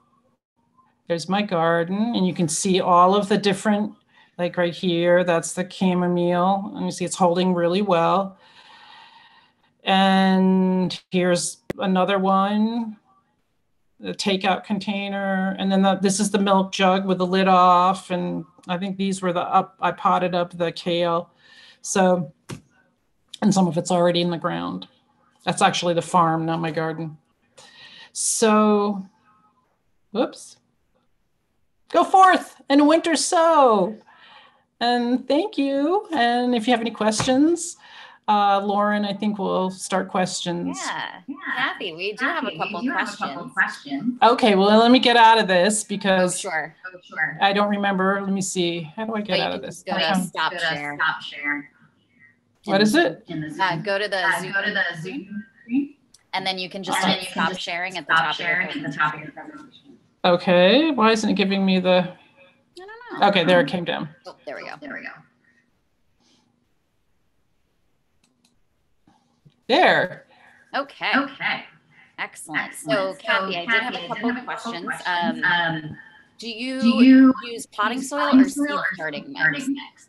there's my garden, and you can see all of the different, like right here, that's the chamomile. And you see it's holding really well. And here's another one, the takeout container. And then this is the milk jug with the lid off. And I think these were I potted up the kale. So, and some of it's already in the ground. That's actually the farm, not my garden. So, whoops. Go forth and winter sow. And thank you. And if you have any questions, Lauren, I think we'll start questions. Yeah. Kathy, we do have a couple questions. Okay, well, let me get out of this because sure. I don't remember. Let me see. How do I get out of this? Go to stop share. What is it? Go to the Zoom screen, and then you can just stop sharing at the top of your presentation. Okay, why isn't it giving me the? I don't know. Okay, there it came down. Oh, there we go. There. Okay. Excellent. So, Kathy, I did have a couple of questions. Do you use potting soil or seed starting mix?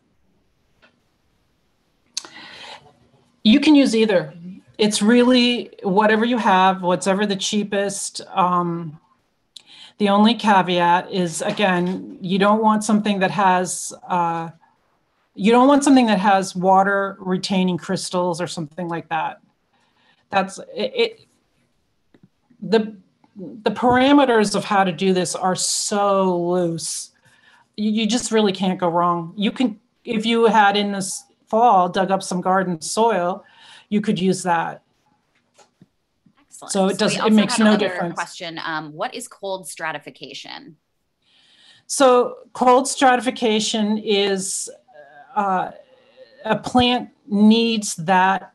You can use either. It's really whatever you have, whatever the cheapest. The only caveat is, again, you don't want something that has water retaining crystals or something like that. That's it. The parameters of how to do this are so loose. You just really can't go wrong. You can, if you had in this fall dug up some garden soil, you could use that. Excellent. So it makes no difference. Question: what is cold stratification? So cold stratification is a plant needs that.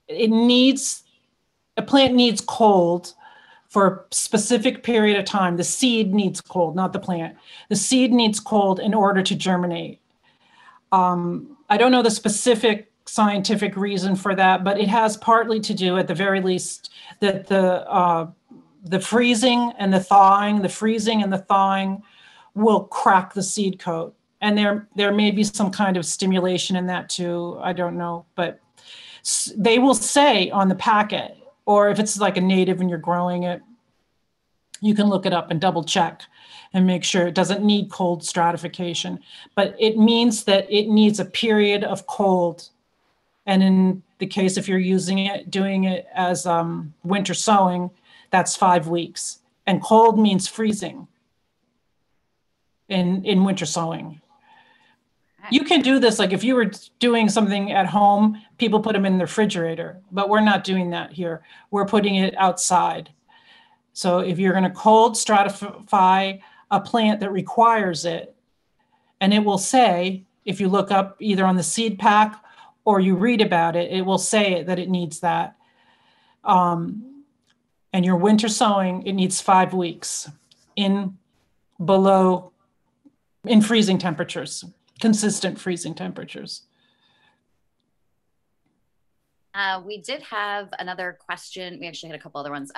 A plant needs cold for a specific period of time. The seed needs cold, not the plant. The seed needs cold in order to germinate. I don't know the specific scientific reason for that, but it has partly to do, at the very least, that the freezing and the thawing will crack the seed coat. And there may be some kind of stimulation in that too. I don't know, but they will say on the packet, or if it's like a native and you're growing it, you can look it up and double check and make sure it doesn't need cold stratification. But it means that it needs a period of cold. And in the case, if you're doing it as winter sowing, that's 5 weeks. And cold means freezing in winter sowing. You can do this, like if you were doing something at home, people put them in the refrigerator, but we're not doing that here. We're putting it outside. So if you're going to cold stratify a plant that requires it, and it will say, if you look up either on the seed pack or you read about it, it will say that it needs that. And your winter sowing, it needs 5 weeks in freezing temperatures. Consistent freezing temperatures. We did have another question. We actually had a couple other ones.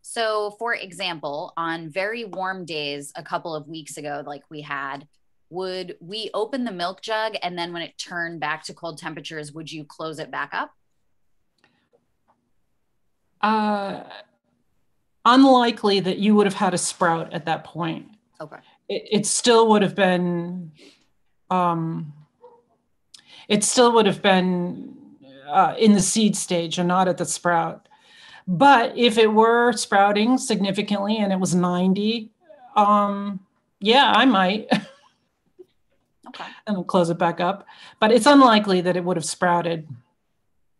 So for example, on very warm days, a couple of weeks ago, like we had, would we open the milk jug and then when it turned back to cold temperatures, would you close it back up? Unlikely that you would have had a sprout at that point. Okay. It still would have been in the seed stage and not at the sprout. But if it were sprouting significantly and it was 90, yeah, I might. Okay. And then close it back up. But it's unlikely that it would have sprouted.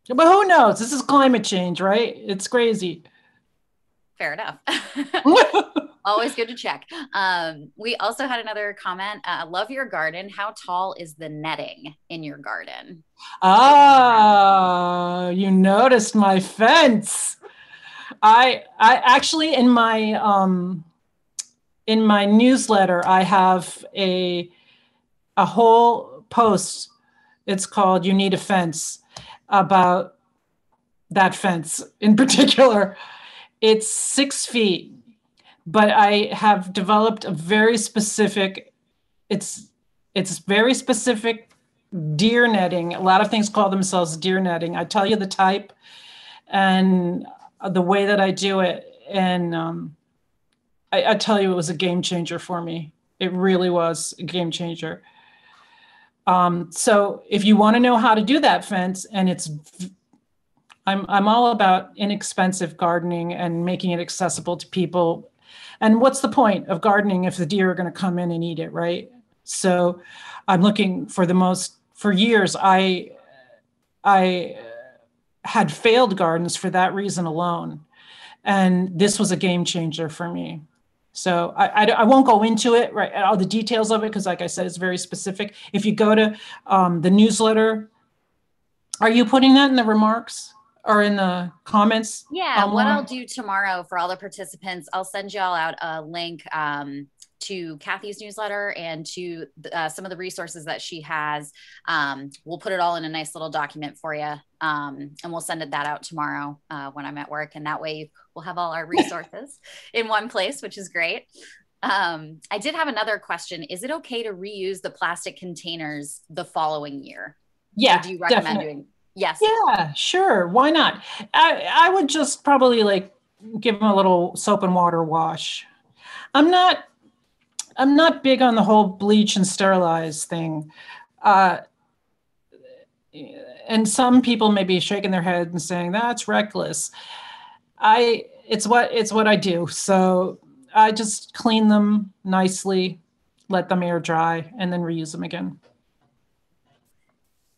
But who knows? This is climate change, right? It's crazy. Fair enough. Always good to check. We also had another comment. Love your garden. How tall is the netting in your garden? Ah, you noticed my fence. I actually in my newsletter I have a whole post. It's called "You Need a Fence," about that fence in particular. It's 6 feet. But I have developed a very specific, it's very specific deer netting. A lot of things call themselves deer netting. I tell you the type and the way that I do it. And I tell you, it was a game changer for me. It really was a game changer. So if you want to know how to do that fence, and I'm all about inexpensive gardening and making it accessible to people. And what's the point of gardening if the deer are going to come in and eat it, right? So I'm looking for years, I had failed gardens for that reason alone. And this was a game changer for me. So I won't go into it, right, all the details of it, because like I said, it's very specific. If you go to the newsletter Are you putting that in the remarks or in the comments? Yeah, what I'll do tomorrow for all the participants, I'll send y'all out a link to Kathy's newsletter and to some of the resources that she has. We'll put it all in a nice little document for you, and we'll send that out tomorrow when I'm at work. And that way we'll have all our resources in one place, which is great. I did have another question. Is it okay to reuse the plastic containers the following year? Yeah, or do you recommend definitely. doing? Yes. Yeah, sure. Why not? I would just probably like give them a little soap and water wash. I'm not big on the whole bleach and sterilize thing. And some people may be shaking their head and saying that's reckless. It's what I do. So I just clean them nicely, let them air dry, and then reuse them again.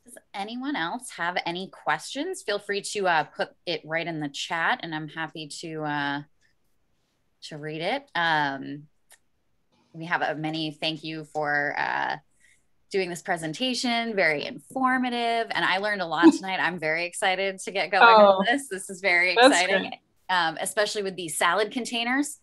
Does anyone else have any questions? Feel free to put it right in the chat, and I'm happy to read it. We have a many thank you for doing this presentation, very informative, and I learned a lot tonight. I'm very excited to get going on this. This is very exciting, especially with these salad containers.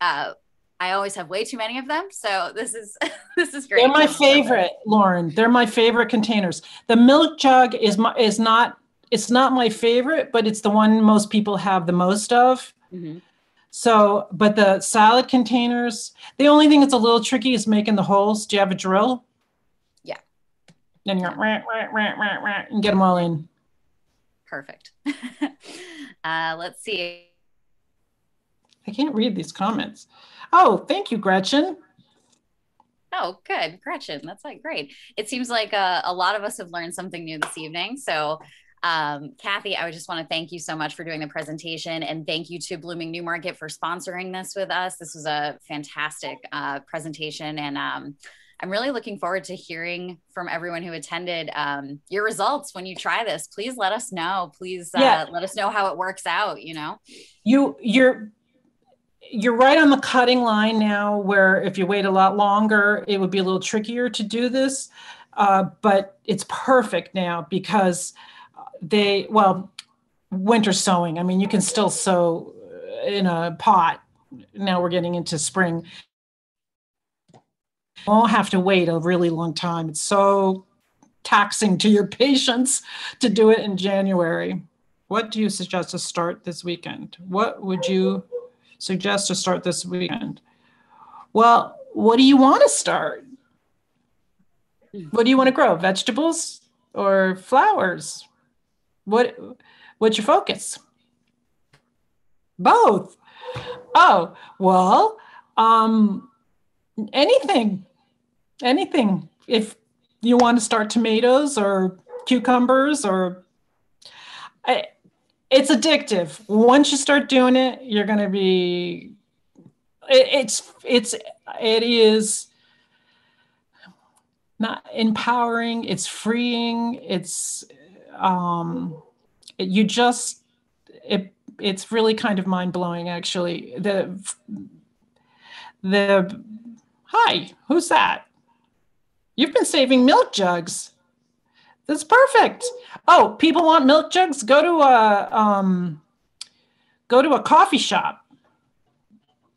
I always have way too many of them, so this is great. They're my favorite, Lauren. They're my favorite containers. The milk jug is not my favorite, but it's the one most people have the most of. Mm-hmm. So, but the salad containers, the only thing that's a little tricky is making the holes. Do you have a drill? Yeah. Then you're and get them all in. Perfect. Let's see. I can't read these comments. Oh, thank you, Gretchen. Oh, good. Gretchen, that's like great. It seems like a lot of us have learned something new this evening. So Kathy, I would just want to thank you so much for doing the presentation, and thank you to Blooming New Market for sponsoring this with us. This was a fantastic presentation, and I'm really looking forward to hearing from everyone who attended your results when you try this. Please let us know. Please let us know how it works out. You know, you're right on the cutting line now, where if you wait a lot longer, it would be a little trickier to do this. But it's perfect now because winter sowing. I mean, you can still sow in a pot. Now we're getting into spring. You won't have to wait a really long time. It's so taxing to your patience to do it in January. What do you suggest to start this weekend? What would you suggest to start this weekend? Well, what do you want to start? What do you want to grow? Vegetables or flowers? What's your focus? Both. Oh, well, anything. If you want to start tomatoes or cucumbers it's addictive. Once you start doing it, you're going to be, it is not empowering. It's freeing. It's really kind of mind blowing, actually. Hi, who's that? You've been saving milk jugs. That's perfect. Oh, people want milk jugs? Go to a coffee shop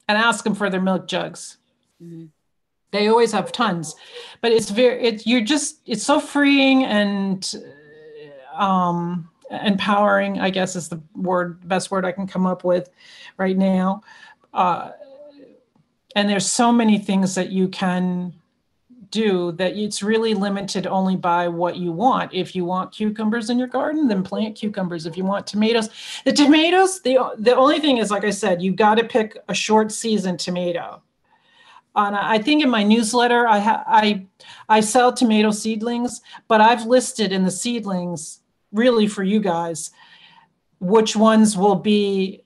and ask them for their milk jugs. Mm-hmm. They always have tons, but it's so freeing and empowering, I guess is the best word I can come up with right now. And there's so many things that you can do that it's really limited only by what you want. If you want cucumbers in your garden, then plant cucumbers. If you want tomatoes, the only thing is, like I said, you got to pick a short season tomato. And I think in my newsletter, I sell tomato seedlings, but I've listed in the seedlings, really for you guys, which ones will be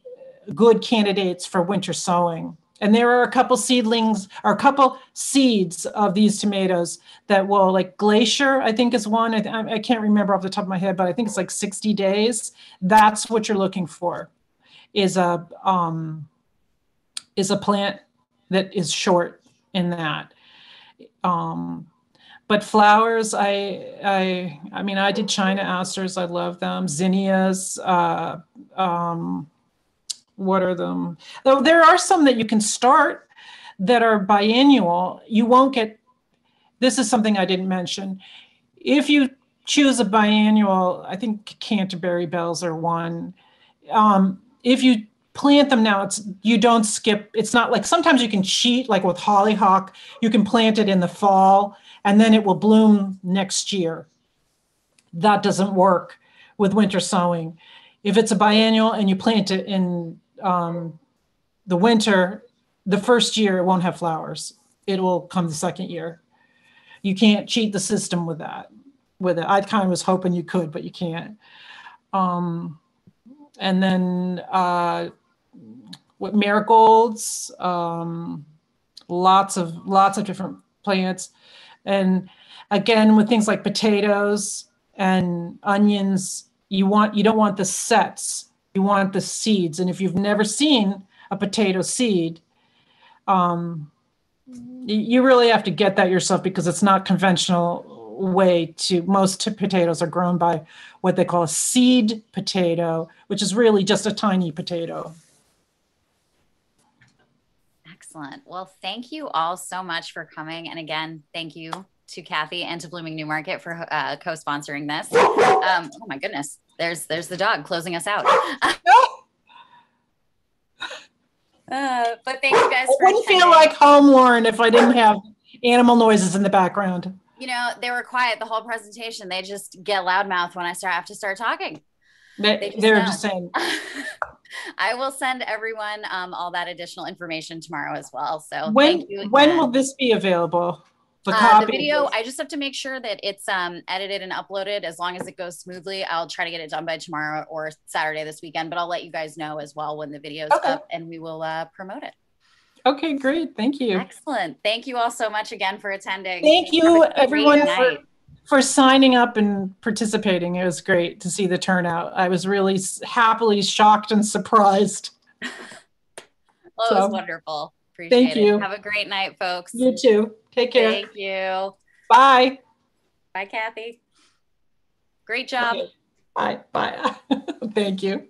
good candidates for winter sowing. And there are a couple seeds of these tomatoes that will, like Glacier, I think is one. I can't remember off the top of my head, but I think it's like 60 days. That's what you're looking for, is a plant that is short in that. But flowers, I mean, I did China asters. I love them. Zinnias. What are them? Though there are some that you can start that are biennial. You won't get. This is something I didn't mention. If you choose a biennial, I think Canterbury bells are one. If you plant them now, you don't skip. It's not like sometimes you can cheat, like with hollyhock. You can plant it in the fall and then it will bloom next year. That doesn't work with winter sowing. If it's a biennial and you plant it in the winter, the first year it won't have flowers. It will come the second year. You can't cheat the system with that. With it, I kind of was hoping you could, but you can't. And then what marigolds, lots of different plants, and again with things like potatoes and onions, you don't want the sets, you want the seeds. And if you've never seen a potato seed, you really have to get that yourself because it's not conventional way to. Most potatoes are grown by what they call a seed potato, which is really just a tiny potato. Excellent. Well, thank you all so much for coming. And again, thank you to Kathy and to Blooming New Market for co-sponsoring this. Oh my goodness. There's the dog closing us out. But thank you guys. It wouldn't feel like home, Lauren, if I didn't have animal noises in the background. You know, they were quiet the whole presentation. They just get loudmouth when I have to start talking. They're just saying. I will send everyone all that additional information tomorrow as well. So when will this be available? The video, I just have to make sure that it's edited and uploaded. As long as it goes smoothly, I'll try to get it done by tomorrow or Saturday this weekend, but I'll let you guys know as well when the video's up and we will promote it. Okay, great. Thank you. Excellent. Thank you all so much again for attending. Thank you everyone for signing up and participating. It was great to see the turnout. I was really happily shocked and surprised. Well, it was wonderful. Thank you. Have a great night, folks. You too. Take care. Thank you. Bye. Bye, Kathy. Great job. Okay. Bye. Bye. Thank you.